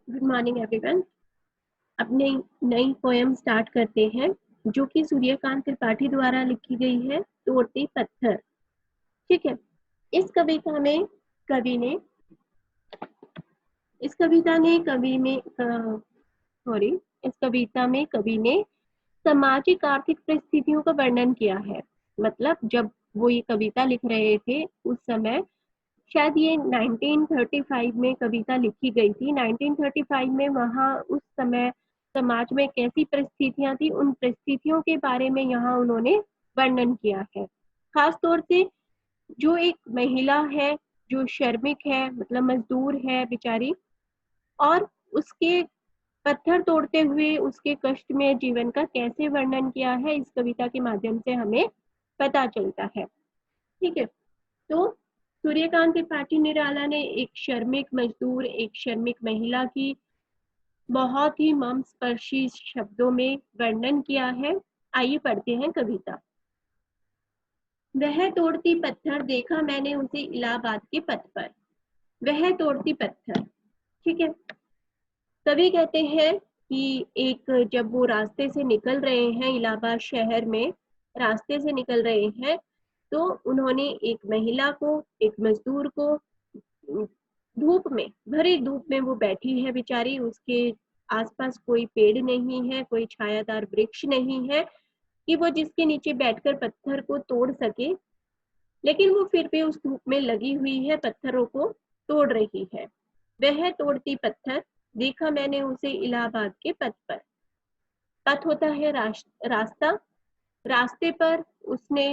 Good morning everyone. अपने नई poem start करते हैं जो कि सूर्यकांत त्रिपाठी द्वारा लिखी गई है, तोड़ते पत्थर। ठीक है। इस कविता में कवि ने इस कविता ने कवि में सॉरी इस कविता में कवि ने सामाजिक आर्थिक परिस्थितियों का वर्णन किया है। मतलब जब वो ये कविता लिख रहे थे उस समय, शायद ये 1935 में कविता लिखी गई थी। 1935 में वहाँ उस समय समाज में कैसी परिस्थितियां थी, उन परिस्थितियों के बारे में यहाँ उन्होंने वर्णन किया है। खास तौर से जो एक महिला है, जो श्रमिक है, मतलब मजदूर है बेचारी, और उसके पत्थर तोड़ते हुए उसके कष्ट में जीवन का कैसे वर्णन किया है, इस कविता के माध्यम से हमें पता चलता है। ठीक है। तो सूर्यकांत त्रिपाठी निराला ने एक श्रमिक मजदूर, एक श्रमिक महिला की बहुत ही मर्मस्पर्शी शब्दों में वर्णन किया है। आइए पढ़ते हैं कविता। वह तोड़ती पत्थर, देखा मैंने उसे इलाहाबाद के पथ पर। वह तोड़ती पत्थर। ठीक है। कवि कहते हैं कि जब वो रास्ते से निकल रहे हैं, इलाहाबाद शहर में रास्ते से निकल रहे हैं, तो उन्होंने एक महिला को, एक मजदूर को, धूप में, भरी धूप में वो बैठी है बेचारी, उसके आसपास कोई पेड़ नहीं है, कोई छायादार वृक्ष नहीं है कि वो जिसके नीचे बैठकर पत्थर को तोड़ सके, लेकिन वो फिर भी उस धूप में लगी हुई है, पत्थरों को तोड़ रही है। वह तोड़ती पत्थर, देखा मैंने उसे इलाहाबाद के पथ पर। पथ होता है रास्ता। रास्ते पर उसने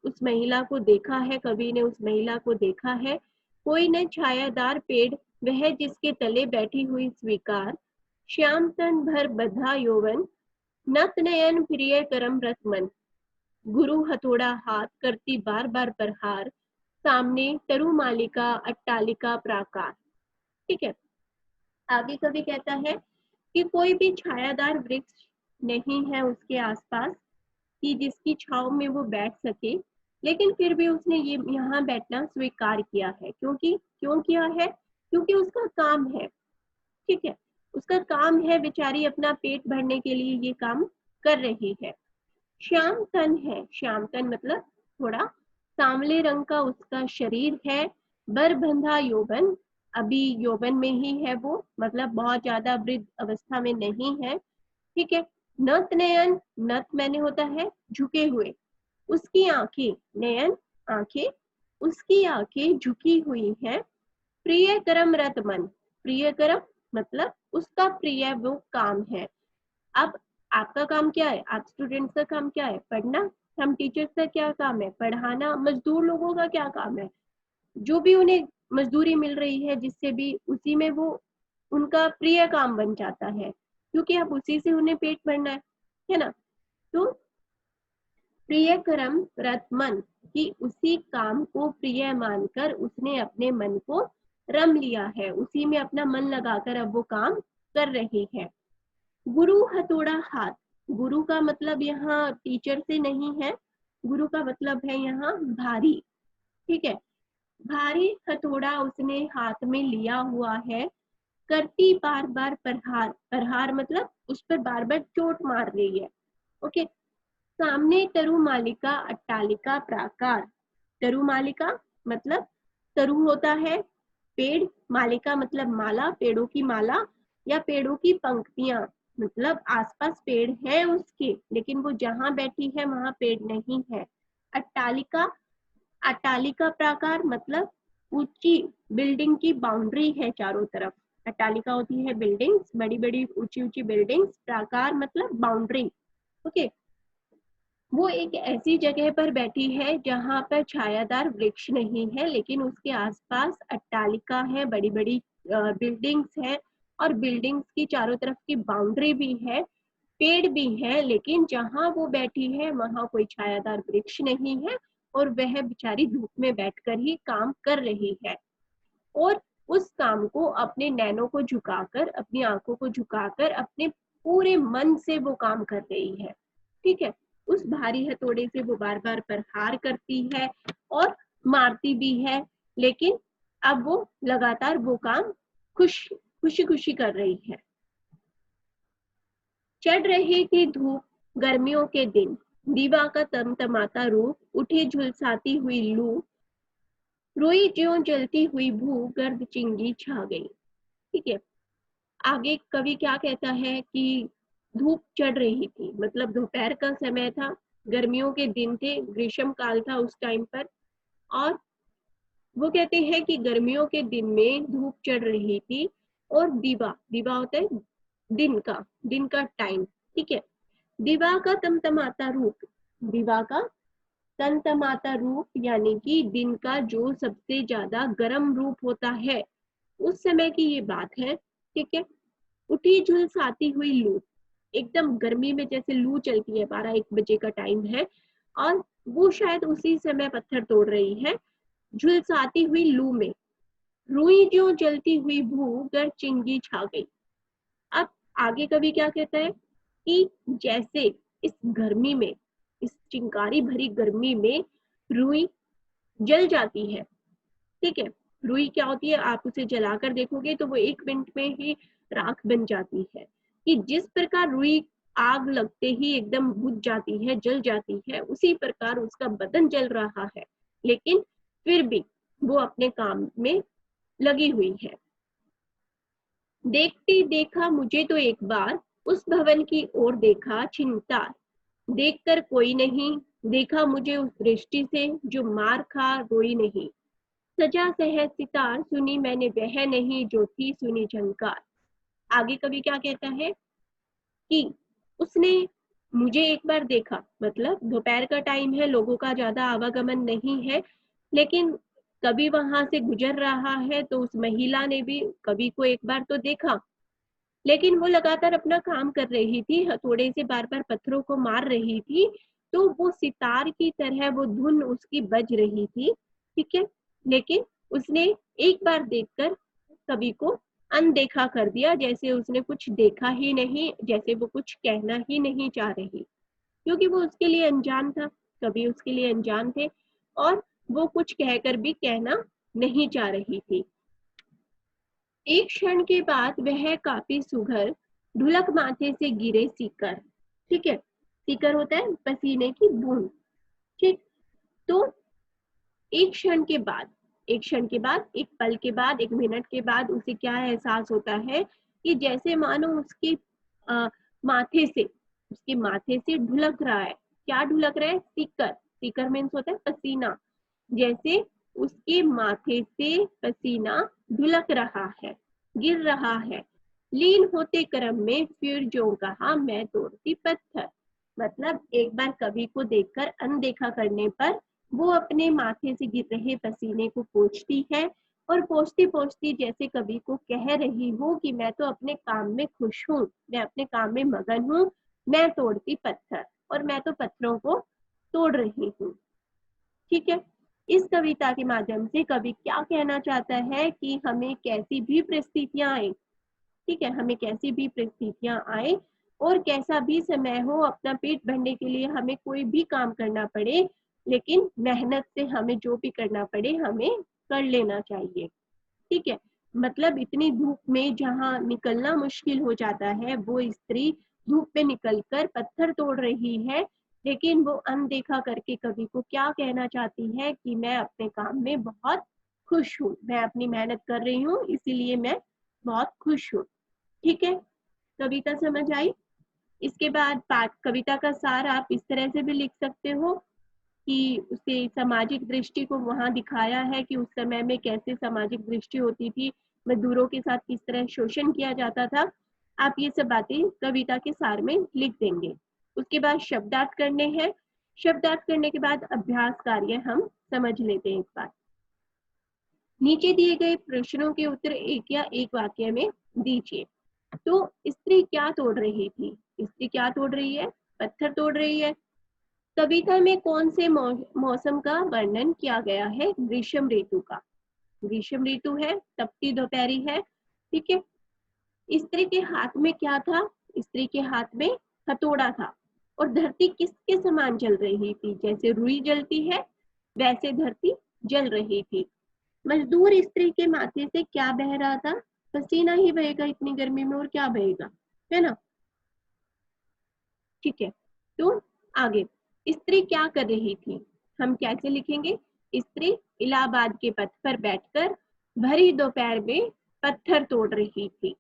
उस महिला को देखा है, कवि ने उस महिला को देखा है। कोई न छायादार पेड़, वह जिसके तले बैठी हुई स्वीकार। श्याम तन भर बधा यौवन, नत नयन प्रिय करम रत मन। गुरु हथौड़ा हाथ, करती बार बार प्रहार। सामने तरु मालिका, अट्टालिका प्राकार। ठीक है। आगे कवि कहता है कि कोई भी छायादार वृक्ष नहीं है उसके आसपास कि जिसकी छाव में वो बैठ सके, लेकिन फिर भी उसने ये यहाँ बैठना स्वीकार किया है। क्यों किया है? क्योंकि उसका काम है। ठीक है। उसका काम है, बेचारी अपना पेट भरने के लिए ये काम कर रही है। श्याम तन है, श्याम तन मतलब थोड़ा सांवले रंग का उसका शरीर है। बरबंधा यौवन, अभी यौवन में ही है वो, मतलब बहुत ज्यादा वृद्ध अवस्था में नहीं है। ठीक है। नत नयन, नत मैंने होता है झुके हुए। उसकी आंखें, नयन आंखें, उसकी आंखें झुकी हुई हैं। प्रिय कर्म रत मन, प्रिय कर्म मतलब उसका प्रिय वो काम है। अब आपका काम क्या है? आप स्टूडेंट्स का काम क्या है? पढ़ना। हम टीचर्स का क्या काम है? पढ़ाना। मजदूर लोगों का क्या काम है? जो भी उन्हें मजदूरी मिल रही है, जिससे भी, उसी में वो उनका प्रिय काम बन जाता है, क्योंकि अब उसी से उन्हें पेट भरना है ना। तो प्रिय कर्म रत मन, कि उसी काम को प्रिय मानकर उसने अपने मन को रम लिया है, उसी में अपना मन लगाकर अब वो काम कर रही है। गुरु हथौड़ा हाथ, गुरु का मतलब यहाँ टीचर से नहीं है, गुरु का मतलब है यहाँ भारी। ठीक है। भारी हथौड़ा उसने हाथ में लिया हुआ है। करती बार बार प्रहार, प्रहार मतलब उस पर बार बार चोट मार रही है। ओके। सामने तरु मालिका, अट्टालिका प्राकार। तरु मालिका मतलब तरु होता है पेड़, मालिका मतलब माला, पेड़ों की माला या पेड़ों की पंक्तियां, मतलब आसपास पेड़ है उसके, लेकिन वो जहां बैठी है वहां पेड़ नहीं है। अट्टालिका, अट्टालिका प्राकार मतलब ऊंची बिल्डिंग की बाउंड्री है चारों तरफ। अट्टालिका होती है बिल्डिंग्स, बड़ी बड़ी ऊंची ऊंची बिल्डिंग्स। प्राकार मतलब बाउंड्री। ओके। वो एक ऐसी जगह पर बैठी है जहां पर छायादार वृक्ष नहीं है, लेकिन उसके आसपास अट्टालिका है, बड़ी बड़ी बिल्डिंग्स है, और बिल्डिंग्स की चारों तरफ की बाउंड्री भी है, पेड़ भी है, लेकिन जहां वो बैठी है वहां कोई छायादार वृक्ष नहीं है, और वह बेचारी धूप में बैठकर ही काम कर रही है। और उस काम को अपने नैनों को झुकाकर, अपनी आंखों को झुकाकर, अपने पूरे मन से वो काम कर रही है। ठीक है। उस भारी हथौड़े से वो बार बार प्रहार करती है और मारती भी है, लेकिन अब वो लगातार वो काम खुशी खुशी कर रही है। चढ़ रही थी धूप गर्मियों के दिन, दीवा का तमतमाता रूप, उठी झुलसाती हुई लू, रोई ज्यों जलती हुई भू, गर्द चिंगी छा गई। ठीक है, आगे कवि क्या कहता है कि धूप चढ़ रही थी, मतलब दोपहर का समय था, गर्मियों के दिन थे, ग्रीष्म काल था उस टाइम पर, और वो कहते हैं कि गर्मियों के दिन में धूप चढ़ रही थी और दीवा, दीवा होता है दिन का टाइम। ठीक है, दीवा का तमतमाता रूप, दीवा का तमतमाता रूप यानी कि दिन का जो सबसे ज्यादा गर्म रूप होता है, उस समय की ये बात है। ठीक है, उठी झुलसाती हुई लू, एकदम गर्मी में जैसे लू चलती है, 12-1 बजे का टाइम है, और वो शायद उसी समय पत्थर तोड़ रही है। झुलसाती हुई लू में रुई जो जलती हुई भू, गर चिंगी छा गई। अब आगे कवि क्या कहता है कि जैसे इस गर्मी में, इस चिंगारी भरी गर्मी में रुई जल जाती है। ठीक है, रुई क्या होती है, आप उसे जलाकर देखोगे तो वो 1 मिनट में ही राख बन जाती है, कि जिस प्रकार रुई आग लगते ही एकदम बुझ जाती है, जल जाती है, उसी प्रकार उसका बदन जल रहा है, लेकिन फिर भी वो अपने काम में लगी हुई है। देखती देखा मुझे तो एक बार, उस भवन की ओर देखा चिंता, देखकर कोई नहीं, देखा मुझे उस दृष्टि से जो मार खा रोई नहीं। सजा सहज सितार, सुनी मैंने वह नहीं जो थी सुनी झंकार। आगे कवि क्या कहता है कि उसने मुझे एक बार देखा, मतलब दोपहर का टाइम है, लोगों का ज्यादा आवागमन नहीं है, लेकिन कवि वहां से गुजर रहा है, तो उस महिला ने भी कवि को एक बार तो देखा, लेकिन वो लगातार अपना काम कर रही थी, हथौड़े से बार बार पत्थरों को मार रही थी, तो वो सितार की तरह वो धुन उसकी बज रही थी। ठीक है, लेकिन उसने एक बार देखकर कवि को अनदेखा कर दिया, जैसे उसने कुछ देखा ही नहीं, जैसे वो कुछ कहना ही नहीं चाह रही, क्योंकि वो उसके लिए अनजान था, कवि उसके लिए अनजान थे, और वो कुछ कहकर भी कहना नहीं चाह रही थी। एक क्षण के बाद वह काफी सुघर, ढुलक माथे से गिरे सीकर। ठीक है, सीकर होता है पसीने की बूंद। ठीक, तो एक क्षण के बाद, एक क्षण के बाद, एक पल के बाद, 1 मिनट के बाद उसे क्या एहसास होता है कि जैसे मानो उसके माथे से, उसके माथे से ढुलक रहा है। क्या ढुलक रहा है? सीकर, सीकर मीन्स होता है पसीना, जैसे उसके माथे से पसीना ढुलक रहा है, गिर रहा है। लीन होते क्रम में फिर जो कहा मैं तोड़ती पत्थर, मतलब एक बार कवि को देखकर अनदेखा करने पर वो अपने माथे से गिर रहे पसीने को पोंछती है, और पोंछती पोंछती जैसे कवि को कह रही हो कि मैं तो अपने काम में खुश हूँ, मैं अपने काम में मगन हूँ, मैं तोड़ती पत्थर, और मैं तो पत्थरों को तोड़ रही हूँ। ठीक है, इस कविता के माध्यम से कवि क्या कहना चाहता है कि हमें कैसी भी परिस्थितियां आए, ठीक है, हमें कैसी भी परिस्थितियां आए और कैसा भी समय हो, अपना पेट भरने के लिए हमें कोई भी काम करना पड़े, लेकिन मेहनत से हमें जो भी करना पड़े हमें कर लेना चाहिए। ठीक है, मतलब इतनी धूप में जहाँ निकलना मुश्किल हो जाता है, वो स्त्री धूप में निकलकर पत्थर तोड़ रही है, लेकिन वो अनदेखा करके कवि को क्या कहना चाहती है कि मैं अपने काम में बहुत खुश हूँ, मैं अपनी मेहनत कर रही हूँ, इसीलिए मैं बहुत खुश हूँ। ठीक है, कविता समझ आई? इसके बाद पाठ, कविता का सार आप इस तरह से भी लिख सकते हो कि उसे सामाजिक दृष्टि को वहां दिखाया है कि उस समय में कैसे सामाजिक दृष्टि होती थी, मजदूरों के साथ किस तरह शोषण किया जाता था। आप ये सब बातें कविता के सार में लिख देंगे। उसके बाद शब्दार्थ करने हैं, शब्दार्थ करने के बाद अभ्यास कार्य हम समझ लेते हैं एक बार। नीचे दिए गए प्रश्नों के उत्तर एक या एक वाक्य में दीजिए। तो स्त्री क्या तोड़ रही थी? स्त्री क्या तोड़ रही है? पत्थर तोड़ रही है। कविता में कौन से मौसम का वर्णन किया गया है? ग्रीष्म ऋतु का। ग्रीष्म ऋतु है, तपती दोपहरी है। ठीक है, स्त्री के हाथ में क्या था? स्त्री के हाथ में हथौड़ा था, और धरती किसके समान जल रही थी? जैसे रुई जलती है वैसे धरती जल रही थी। मजदूर स्त्री के माथे से क्या बह रहा था? पसीना ही बहेगा इतनी गर्मी में, और क्या बहेगा, है ना। ठीक है, तो आगे स्त्री क्या कर रही थी, हम कैसे लिखेंगे। स्त्री इलाहाबाद के पथ पर बैठकर भरी दोपहर में पत्थर तोड़ रही थी।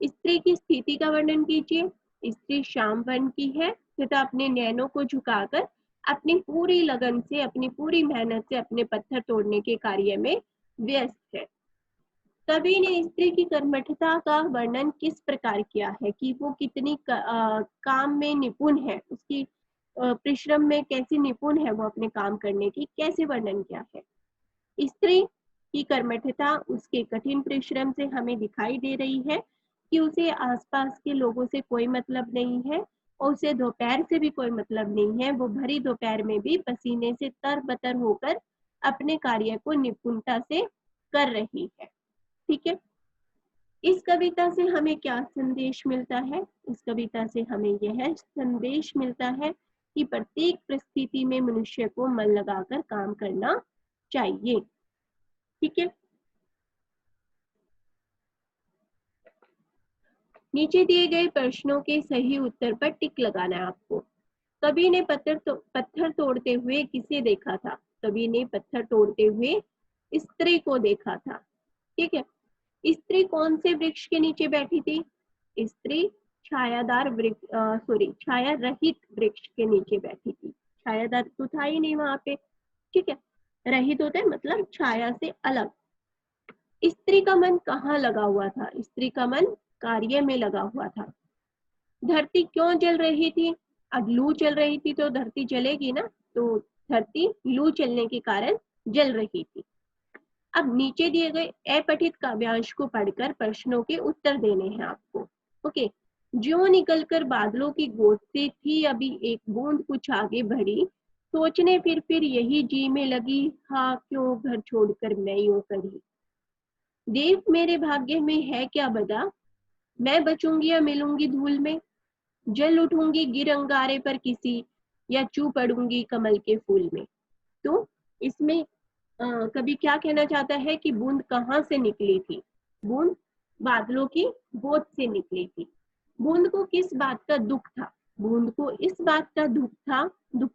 स्त्री की स्थिति का वर्णन कीजिए। स्त्री श्याम वर्ण की है तथा अपने नैनों को झुकाकर अपनी पूरी लगन से, अपनी पूरी मेहनत से अपने पत्थर तोड़ने के कार्य में व्यस्त है। कवि ने स्त्री की कर्मठता का वर्णन किस प्रकार किया है कि वो कितनी काम में निपुण है, उसकी परिश्रम में कैसी निपुण है वो अपने काम करने की, कैसे वर्णन किया है। स्त्री की कर्मठता उसके कठिन परिश्रम से हमें दिखाई दे रही है कि उसे आसपास के लोगों से कोई मतलब नहीं है और उसे दोपहर से भी कोई मतलब नहीं है। वो भरी दोपहर में भी पसीने से तरबतर होकर अपने कार्य को निपुणता से कर रही है। ठीक है, इस कविता से हमें क्या संदेश मिलता है। इस कविता से हमें यह संदेश मिलता है कि प्रत्येक परिस्थिति में मनुष्य को मन लगाकर काम करना चाहिए। ठीक है, नीचे दिए गए प्रश्नों के सही उत्तर पर टिक लगाना है आपको। कवि ने पत्थर तोड़ते हुए किसे देखा था। कवि ने पत्थर तोड़ते हुए स्त्री को देखा था। ठीक है, स्त्री कौन से वृक्ष के नीचे बैठी थी। स्त्री छायादार छाया रहित वृक्ष के नीचे बैठी थी। छायादार तो था ही नहीं वहां पे। ठीक है, रहित होता है मतलब छाया से अलग। स्त्री का मन कहाँ लगा हुआ था। स्त्री का मन कार्य में लगा हुआ था। धरती क्यों जल रही थी। अब लू चल रही थी तो धरती जलेगी ना, तो धरती लू चलने के कारण जल रही थी। अब नीचे दिए गए अपठित काव्यांश को पढ़कर प्रश्नों के उत्तर देने हैं आपको। ओके, ज्यों निकलकर बादलों की गोद से थी अभी एक बूंद कुछ आगे बढ़ी, सोचने फिर यही जी में लगी, हाँ क्यों घर छोड़कर मैं यूं करी। देव मेरे भाग्य में है क्या बदा, मैं बचूंगी या मिलूंगी धूल में, जल उठूंगी गिर अंगारे पर किसी, या चू पड़ूंगी कमल के फूल में। तो इसमें कभी क्या कहना चाहता है कि बूंद कहाँ से निकली थी। बूंद बादलों की गोद से निकली थी। बूंद को किस बात का दुख था। बूंद को इस बात का दुख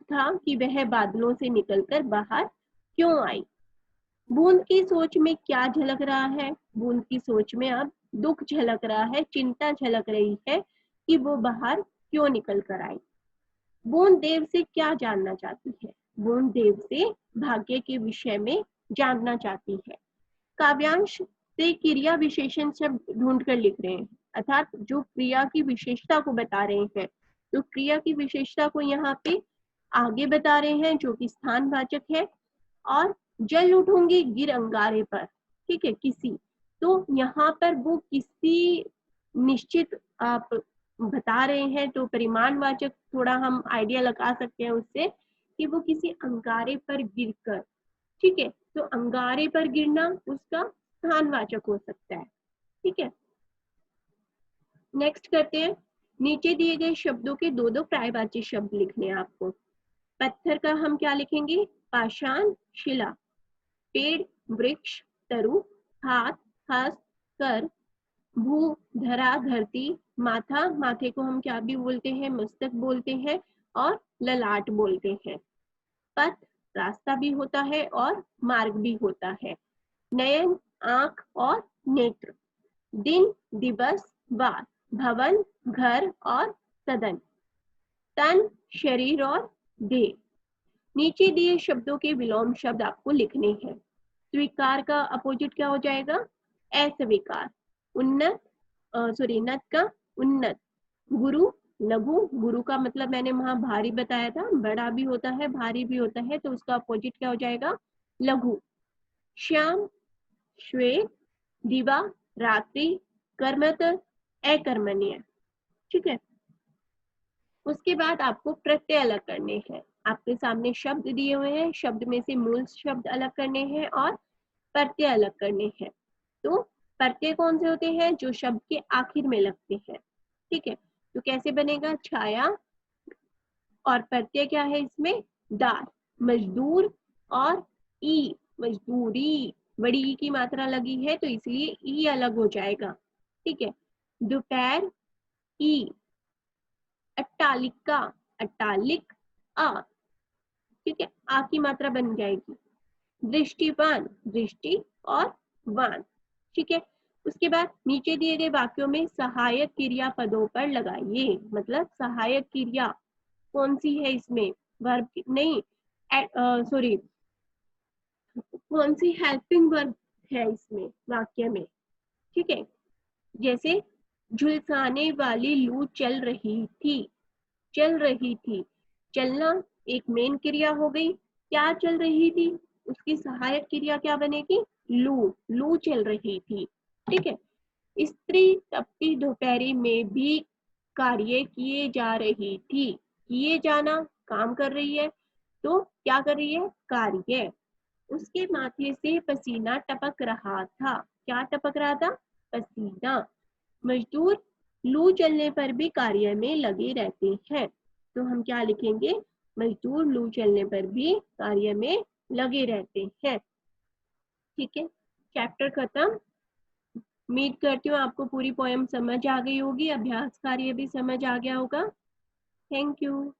था कि वह बादलों से निकलकर बाहर क्यों आई। बूंद की सोच में क्या झलक रहा है। बूंद की सोच में अब दुख झलक रहा है, चिंता झलक रही है कि वो बाहर क्यों निकल कर आई। बूंद देव से क्या जानना चाहती है। बूंद देव से भाग्य के विषय में जानना चाहती है। काव्यांश से क्रिया विशेषण शब्द ढूंढ कर लिख रहे हैं, अर्थात जो क्रिया की विशेषता को बता रहे हैं। तो क्रिया की विशेषता को यहाँ पे आगे बता रहे हैं जो कि स्थानवाचक है। और जल उठूंगी गिर अंगारे पर, ठीक है, किसी, तो यहाँ पर वो किसी निश्चित आप बता रहे हैं तो परिमाणवाचक थोड़ा हम आइडिया लगा सकते हैं उससे कि वो किसी अंगारे पर गिरकर। ठीक है, तो अंगारे पर गिरना उसका स्थानवाचक हो सकता है। ठीक है, नेक्स्ट करते हैं। नीचे दिए गए शब्दों के दो दो पर्यायवाची शब्द लिखने हैं आपको। पत्थर का हम क्या लिखेंगे, पाषाण शिला। पेड़ वृक्ष तरु। हाथ हस्त कर। भू धरा धरती। माथा, माथे को हम क्या भी बोलते हैं, मस्तक बोलते हैं और ललाट बोलते हैं। पथ रास्ता भी होता है और मार्ग भी होता है। नयन आंख और नेत्र। दिन दिवस वार। भवन घर और सदन। तन शरीर और देह। नीचे दिए शब्दों के विलोम शब्द आपको लिखने हैं। स्वीकार का अपोजिट क्या हो जाएगा, अस्वीकार। उन्नत नत का उन्नत। गुरु लघु, गुरु का मतलब मैंने वहां भारी बताया था, बड़ा भी होता है भारी भी होता है, तो उसका अपोजिट क्या हो जाएगा, लघु। श्याम श्वेत। दिवा रात्रि। कर्मत अकर्मण्य। ठीक है, उसके बाद आपको प्रत्यय अलग करने हैं। आपके सामने शब्द दिए हुए हैं, शब्द में से मूल शब्द अलग करने हैं और प्रत्यय अलग करने हैं। तो प्रत्यय कौन से होते हैं, जो शब्द के आखिर में लगते हैं। ठीक है, तो कैसे बनेगा, छाया और प्रत्यय क्या है इसमें, दार। मजदूर और ई, मजदूरी। बड़ी ई की मात्रा लगी है तो इसलिए ई अलग हो जाएगा। ठीक है, दोपहर ई, अट्टालिका, अट्टालिक आ, ठीक है, आ की मात्रा बन जाएगी। दृष्टिवान, दृष्टि और वान। ठीक है, उसके बाद नीचे दिए गए वाक्यों में सहायक क्रिया पदों पर लगाइए। मतलब सहायक क्रिया कौन सी है इसमें, वर्ब नहीं, सॉरी, कौन सी हेल्पिंग वर्ब है इसमें वाक्य में। ठीक है, जैसे झुलसाने वाली लू चल रही थी, चल रही थी, चलना एक मेन क्रिया हो गई। क्या चल रही थी, उसकी सहायक क्रिया क्या बनेगी, लू, लू चल रही थी। ठीक है, स्त्री तपती दोपहरी में भी कार्य किए जा रही थी, किए जाना काम कर रही है, तो क्या कर रही है, कार्य। उसके माथे से पसीना टपक रहा था, क्या टपक रहा था, पसीना। मजदूर लू चलने पर भी कार्य में लगे रहते हैं, तो हम क्या लिखेंगे, मजदूर लू चलने पर भी कार्य में लगे रहते हैं। ठीक है, चैप्टर खत्म। उम्मीद करती हूँ आपको पूरी पोएम समझ आ गई होगी, अभ्यास कार्य भी समझ आ गया होगा। Thank you.